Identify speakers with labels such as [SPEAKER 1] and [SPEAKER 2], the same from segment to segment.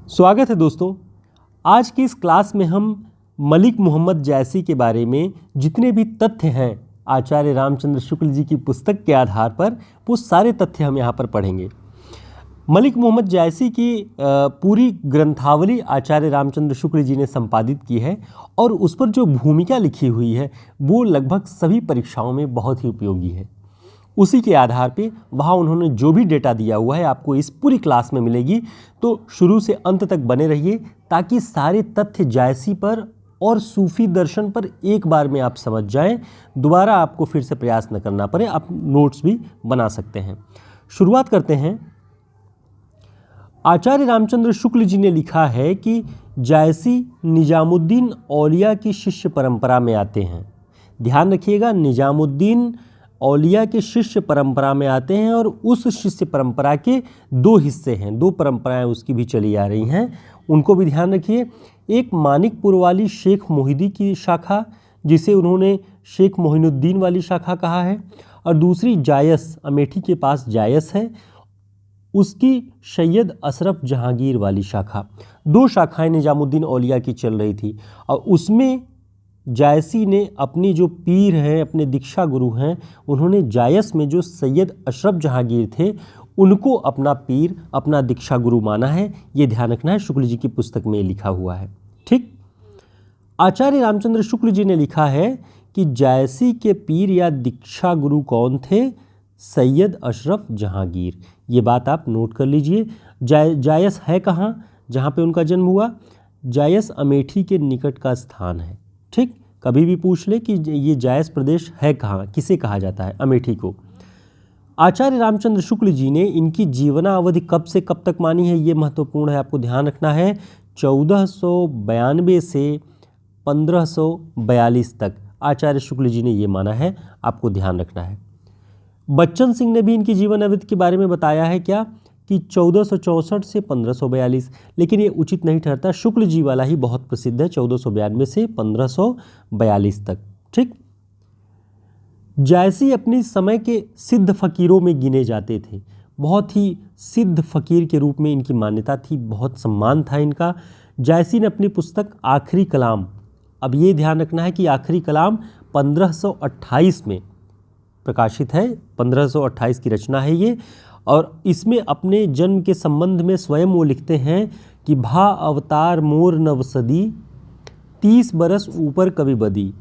[SPEAKER 1] स्वागत है दोस्तों। आज की इस क्लास में हम मलिक मोहम्मद जायसी के बारे में जितने भी तथ्य हैं आचार्य रामचंद्र शुक्ल जी की पुस्तक के आधार पर वो सारे तथ्य हम यहाँ पर पढ़ेंगे। मलिक मोहम्मद जायसी की पूरी ग्रंथावली आचार्य रामचंद्र शुक्ल जी ने संपादित की है और उस पर जो भूमिका लिखी हुई है वो लगभग सभी परीक्षाओं में बहुत ही उपयोगी है। उसी के आधार पे वहाँ उन्होंने जो भी डेटा दिया हुआ है आपको इस पूरी क्लास में मिलेगी। तो शुरू से अंत तक बने रहिए ताकि सारे तथ्य जायसी पर और सूफी दर्शन पर एक बार में आप समझ जाएं, दोबारा आपको फिर से प्रयास न करना पड़े, आप नोट्स भी बना सकते हैं। शुरुआत करते हैं। आचार्य रामचंद्र शुक्ल जी ने लिखा है कि जायसी निजामुद्दीन औलिया की शिष्य परंपरा में आते हैं। ध्यान रखिएगा, निजामुद्दीन औलिया के शिष्य परंपरा में आते हैं और उस शिष्य परंपरा के दो हिस्से हैं, दो परंपराएं उसकी भी चली आ रही हैं, उनको भी ध्यान रखिए। एक मानिकपुर वाली शेख मोहिदी की शाखा जिसे उन्होंने शेख मोहिनुद्दीन वाली शाखा कहा है, और दूसरी जायस, अमेठी के पास जायस है, उसकी सैयद अशरफ जहांगीर वाली शाखा। दो शाखाएं निजामुद्दीन औलिया की चल रही थी और उसमें जायसी ने अपनी जो पीर हैं, अपने दीक्षा गुरु हैं, उन्होंने जायस में जो सैयद अशरफ जहांगीर थे उनको अपना पीर, अपना दीक्षा गुरु माना है। ये ध्यान रखना है, शुक्ल जी की पुस्तक में लिखा हुआ है। ठीक। आचार्य रामचंद्र शुक्ल जी ने लिखा है कि जायसी के पीर या दीक्षा गुरु कौन थे? सैयद अशरफ जहांगीर। ये बात आप नोट कर लीजिए। जायस है कहाँ जहाँ पे उनका जन्म हुआ? जायस अमेठी के निकट का स्थान है। ठीक, कभी भी पूछ ले कि ये जायस प्रदेश है कहाँ, किसे कहा जाता है? अमेठी को। आचार्य रामचंद्र शुक्ल जी ने इनकी जीवनावधि कब से कब तक मानी है, ये महत्वपूर्ण है, आपको ध्यान रखना है। 1492 से 1542 तक आचार्य शुक्ल जी ने ये माना है, आपको ध्यान रखना है। बच्चन सिंह ने भी इनकी जीवन अवधि के बारे में बताया है क्या कि 1464 से 1542, लेकिन ये उचित नहीं ठहरता। शुक्ल जी वाला ही बहुत प्रसिद्ध है, 1492 से 1542 तक। ठीक। जायसी अपनी समय के सिद्ध फकीरों में गिने जाते थे, बहुत ही सिद्ध फकीर के रूप में इनकी मान्यता थी, बहुत सम्मान था इनका। जायसी ने अपनी पुस्तक आखिरी कलाम, अब ये ध्यान रखना है कि आखिरी कलाम 1528 में प्रकाशित है, 1528 की रचना है ये, और इसमें अपने जन्म के संबंध में स्वयं वो लिखते हैं कि भा अवतार मोर नवसदी 30 बरस ऊपर कभी बदी।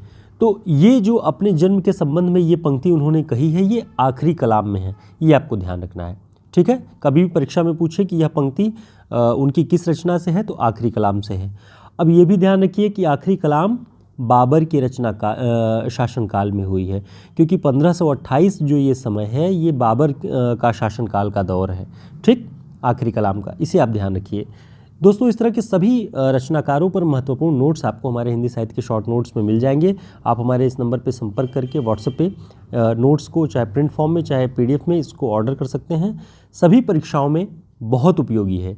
[SPEAKER 1] तो ये जो अपने जन्म के संबंध में ये पंक्ति उन्होंने कही है, ये आखिरी कलाम में है, ये आपको ध्यान रखना है। ठीक है, कभी भी परीक्षा में पूछे कि यह पंक्ति उनकी किस रचना से है, तो आखिरी कलाम से है। अब ये भी ध्यान रखिए कि आखिरी कलाम बाबर की रचना का शासनकाल में हुई है, क्योंकि 1528 जो ये समय है ये बाबर का शासनकाल का दौर है। ठीक, आखिरी कलाम का, इसे आप ध्यान रखिए। दोस्तों, इस तरह के सभी रचनाकारों पर महत्वपूर्ण नोट्स आपको हमारे हिंदी साहित्य के शॉर्ट नोट्स में मिल जाएंगे। आप हमारे इस नंबर पे संपर्क करके व्हाट्सएप पे नोट्स को चाहे प्रिंट फॉर्म में चाहे PDF में इसको ऑर्डर कर सकते हैं। सभी परीक्षाओं में बहुत उपयोगी है।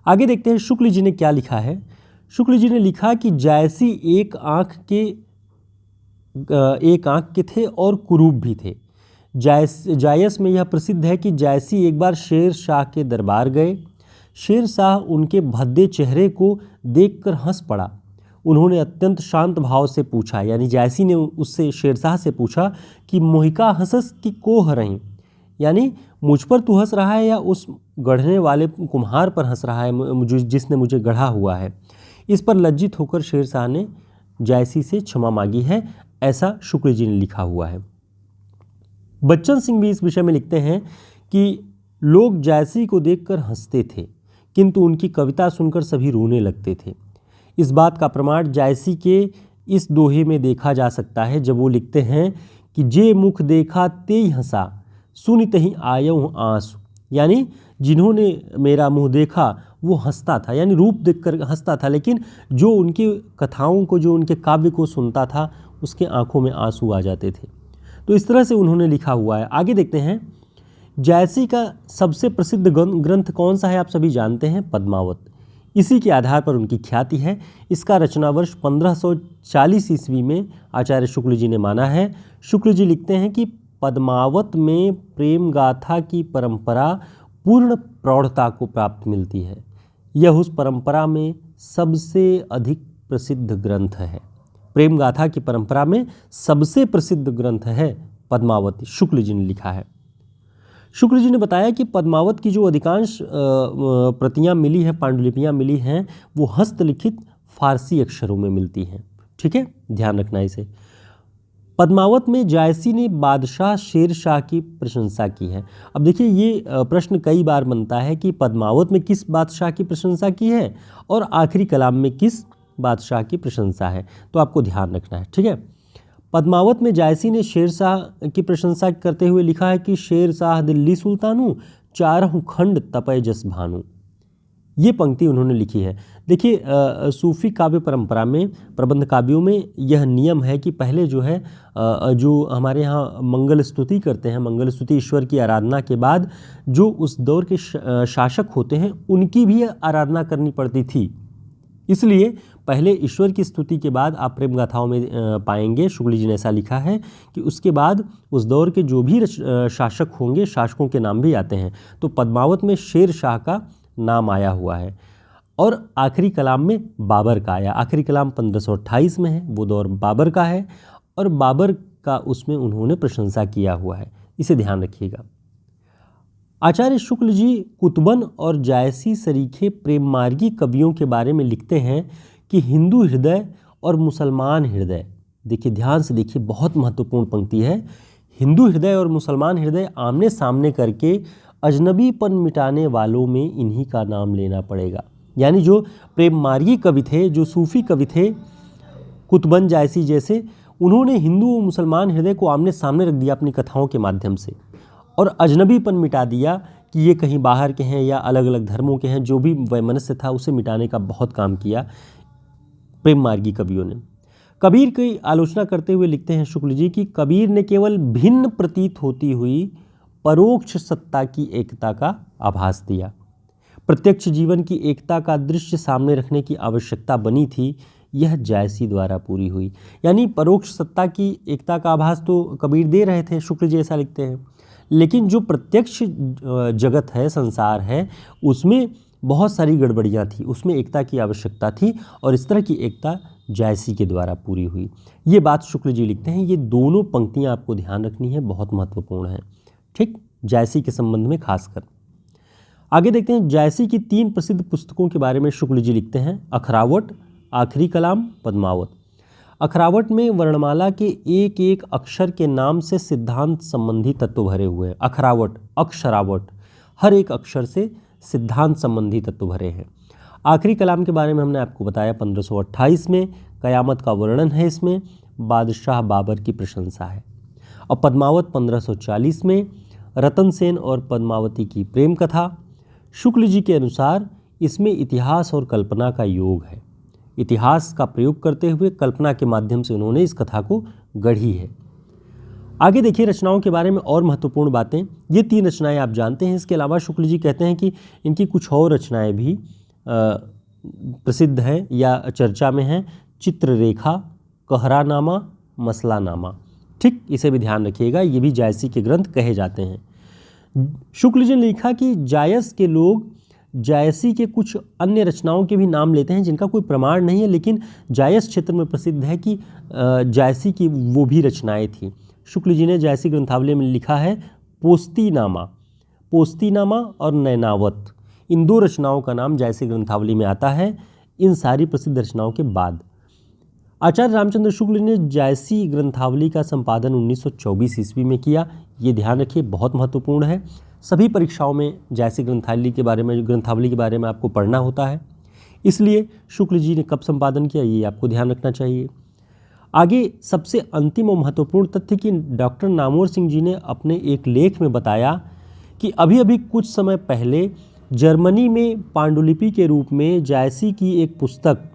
[SPEAKER 1] आगे देखते हैं शुक्ल जी ने क्या लिखा है। शुक्ल जी ने लिखा कि जायसी एक आँख के थे और कुरूप भी थे। जायस में यह प्रसिद्ध है कि जायसी एक बार शेर शाह के दरबार गए। शेर शाह उनके भद्दे चेहरे को देखकर हंस पड़ा। उन्होंने अत्यंत शांत भाव से पूछा, यानी जायसी ने उससे, शेर शाह से पूछा कि मोहिका हंसस की कोह रही, यानी मुझ पर तू हंस रहा है या उस गढ़ने वाले कुम्हार पर हंस रहा है जिसने मुझे गढ़ा हुआ है। इस पर लज्जित होकर शेर शाह ने जायसी से क्षमा मांगी है, ऐसा शुक्ल जी ने लिखा हुआ है। बच्चन सिंह भी इस विषय में लिखते हैं कि लोग जायसी को देखकर हंसते थे, किंतु उनकी कविता सुनकर सभी रोने लगते थे। इस बात का प्रमाण जायसी के इस दोहे में देखा जा सकता है, जब वो लिखते हैं कि जे मुख देखा तेई हंसा, सुनित ही आयऊँ आंसू, यानी जिन्होंने मेरा मुंह देखा वो हंसता था, यानी रूप देखकर हंसता था, लेकिन जो उनकी कथाओं को, जो उनके काव्य को सुनता था, उसके आंखों में आंसू आ जाते थे। तो इस तरह से उन्होंने लिखा हुआ है। आगे देखते हैं। जायसी का सबसे प्रसिद्ध ग्रंथ कौन सा है? आप सभी जानते हैं, पद्मावत। इसी के आधार पर उनकी ख्याति है। इसका रचना वर्ष 1540 ईस्वी में आचार्य शुक्ल जी ने माना है। शुक्ल जी लिखते हैं कि पद्मावत में प्रेम गाथा की परंपरा पूर्ण प्रौढ़ता को प्राप्त मिलती है। यह उस परंपरा में सबसे अधिक प्रसिद्ध ग्रंथ है। प्रेम गाथा की परंपरा में सबसे प्रसिद्ध ग्रंथ है पद्मावत, शुक्ल जी ने लिखा है। शुक्ल जी ने बताया कि पद्मावत की जो अधिकांश प्रतियां मिली हैं, पांडुलिपियां मिली हैं, वो हस्तलिखित फारसी अक्षरों में मिलती हैं। ठीक है, ध्यान रखना इसे। पद्मावत में जायसी ने बादशाह शेर शाह की प्रशंसा की है। अब देखिए, ये प्रश्न कई बार बनता है कि पद्मावत में किस बादशाह की प्रशंसा की है और आखिरी कलाम में किस बादशाह की प्रशंसा है, तो आपको ध्यान रखना है। ठीक है, पद्मावत में जायसी ने शेर शाह की प्रशंसा करते हुए लिखा है कि शेर शाह दिल्ली सुल्तानू, चारहु खंड तपय जस भानु। ये पंक्ति उन्होंने लिखी है। देखिए, सूफी काव्य परंपरा में, प्रबंध काव्यों में यह नियम है कि पहले जो है जो हमारे यहाँ मंगल स्तुति करते हैं, मंगल स्तुति ईश्वर की आराधना के बाद जो उस दौर के शासक होते हैं उनकी भी आराधना करनी पड़ती थी। इसलिए पहले ईश्वर की स्तुति के बाद आप प्रेम गाथाओं में पाएंगे, शुक्ल जी ने ऐसा लिखा है कि उसके बाद उस दौर के जो भी शासक होंगे, शासकों के नाम भी आते हैं। तो पद्मावत में शेर शाह का नाम आया हुआ है और आखिरी कलाम में बाबर का आया। आखिरी कलाम 1528 में है, वो दौर बाबर का है और बाबर का उसमें उन्होंने प्रशंसा किया हुआ है, इसे ध्यान रखिएगा। आचार्य शुक्ल जी कुतुबन और जायसी सरीखे प्रेम मार्गी कवियों के बारे में लिखते हैं कि हिंदू हृदय और मुसलमान हृदय, देखिए ध्यान से देखिए, बहुत महत्वपूर्ण पंक्ति है, हिंदू हृदय और मुसलमान हृदय आमने सामने करके अजनबीपन मिटाने वालों में इन्हीं का नाम लेना पड़ेगा। यानी जो प्रेम मार्गी कवि थे, जो सूफी कवि थे, कुतुबन जायसी जैसे, उन्होंने हिंदू और मुसलमान हृदय को आमने सामने रख दिया अपनी कथाओं के माध्यम से और अजनबीपन मिटा दिया कि ये कहीं बाहर के हैं या अलग अलग धर्मों के हैं। जो भी वैमनस्य था उसे मिटाने का बहुत काम किया प्रेम मार्गी कवियों ने। कबीर की आलोचना करते हुए लिखते हैं शुक्ल जी कि कबीर ने केवल भिन्न प्रतीत होती हुई परोक्ष सत्ता की एकता का आभास दिया। प्रत्यक्ष जीवन की एकता का दृश्य सामने रखने की आवश्यकता बनी थी, यह जायसी द्वारा पूरी हुई। यानी परोक्ष सत्ता की एकता का आभास तो कबीर दे रहे थे, शुक्ल जी ऐसा लिखते हैं, लेकिन जो प्रत्यक्ष जगत है, संसार है, उसमें बहुत सारी गड़बड़ियाँ थी, उसमें एकता की आवश्यकता थी और इस तरह की एकता जायसी के द्वारा पूरी हुई। ये बात शुक्ल जी लिखते हैं। ये दोनों पंक्तियाँ आपको ध्यान रखनी है, बहुत महत्वपूर्ण है। ठीक, जायसी के संबंध में खासकर। आगे देखते हैं, जायसी की 3 प्रसिद्ध पुस्तकों के बारे में शुक्ल जी लिखते हैं, अखरावट, आखिरी कलाम, पद्मावत। अखरावट में वर्णमाला के एक एक अक्षर के नाम से सिद्धांत संबंधी तत्व भरे हुए हैं। अखरावट, अक्षरावट, हर एक अक्षर से सिद्धांत संबंधी तत्व भरे हैं। आखिरी कलाम के बारे में हमने आपको बताया 1528 में, कयामत का वर्णन है इसमें, बादशाह बाबर की प्रशंसा है। और पद्मावत 1540 में, रतन सेन और पद्मावती की प्रेम कथा। शुक्ल जी के अनुसार इसमें इतिहास और कल्पना का योग है। इतिहास का प्रयोग करते हुए कल्पना के माध्यम से उन्होंने इस कथा को गढ़ी है। आगे देखिए रचनाओं के बारे में और महत्वपूर्ण बातें। ये 3 रचनाएं आप जानते हैं। इसके अलावा शुक्ल जी कहते हैं कि इनकी कुछ और रचनाएं भी प्रसिद्ध हैं या चर्चा में हैं। चित्ररेखा, कहरानामा, मसलानामा। ठीक, इसे भी ध्यान रखिएगा, ये भी जायसी के ग्रंथ कहे जाते हैं। शुक्ल जी ने लिखा कि जायस के लोग जायसी के कुछ अन्य रचनाओं के भी नाम लेते हैं जिनका कोई प्रमाण नहीं है, लेकिन जायस क्षेत्र में प्रसिद्ध है कि जायसी की वो भी रचनाएं थी। शुक्ल जी ने जायसी ग्रंथावली में लिखा है पोस्तीनामा, पोस्तीनामा और नैनावत, इन 2 रचनाओं का नाम जायसी ग्रंथावली में आता है इन सारी प्रसिद्ध रचनाओं के बाद। आचार्य रामचंद्र शुक्ल ने जायसी ग्रंथावली का संपादन 1924 ईस्वी में किया। ये ध्यान रखिए, बहुत महत्वपूर्ण है। सभी परीक्षाओं में जायसी ग्रंथावली के बारे में आपको पढ़ना होता है, इसलिए शुक्ल जी ने कब संपादन किया ये आपको ध्यान रखना चाहिए। आगे सबसे अंतिम और महत्वपूर्ण तथ्य कि डॉक्टर नामवर सिंह जी ने अपने एक लेख में बताया कि अभी अभी कुछ समय पहले जर्मनी में पांडुलिपि के रूप में जायसी की एक पुस्तक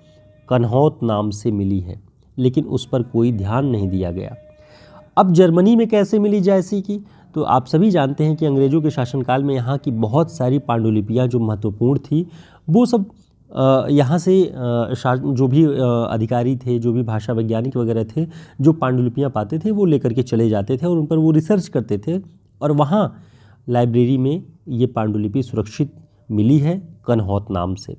[SPEAKER 1] कन्हौत नाम से मिली है, लेकिन उस पर कोई ध्यान नहीं दिया गया। अब जर्मनी में कैसे मिली जायसी की, तो आप सभी जानते हैं कि अंग्रेज़ों के शासनकाल में यहाँ की बहुत सारी पांडुलिपियाँ जो महत्वपूर्ण थी वो सब यहाँ से जो भी अधिकारी थे, जो भी भाषा वैज्ञानिक वगैरह थे, जो पांडुलिपियाँ पाते थे वो लेकर के चले जाते थे और उन पर वो रिसर्च करते थे और वहाँ लाइब्रेरी में ये पांडुलिपि सुरक्षित मिली है, कनहौत नाम से।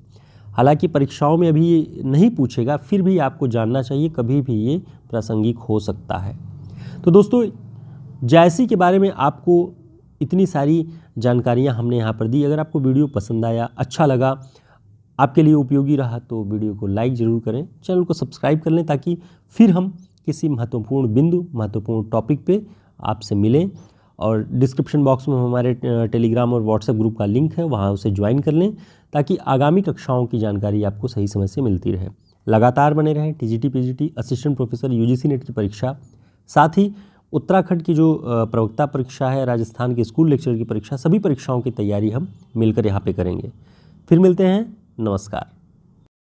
[SPEAKER 1] हालांकि परीक्षाओं में अभी ये नहीं पूछेगा, फिर भी आपको जानना चाहिए, कभी भी ये प्रासंगिक हो सकता है। तो दोस्तों, जायसी के बारे में आपको इतनी सारी जानकारियां हमने यहाँ पर दी। अगर आपको वीडियो पसंद आया, अच्छा लगा, आपके लिए उपयोगी रहा, तो वीडियो को लाइक ज़रूर करें, चैनल को सब्सक्राइब कर लें, ताकि फिर हम किसी महत्वपूर्ण बिंदु, महत्वपूर्ण टॉपिक पे आपसे मिलें। और डिस्क्रिप्शन बॉक्स में हमारे टेलीग्राम और व्हाट्सएप ग्रुप का लिंक है, वहाँ उसे ज्वाइन कर लें, ताकि आगामी कक्षाओं की जानकारी आपको सही समय से मिलती रहे। लगातार बने रहें। TGT, PGT, assistant professor, UGC net की परीक्षा, साथ ही उत्तराखंड की जो प्रवक्ता परीक्षा है, राजस्थान के स्कूल लेक्चर की परीक्षा, सभी परीक्षाओं की तैयारी हम मिलकर यहाँ पे करेंगे। फिर मिलते हैं। नमस्कार।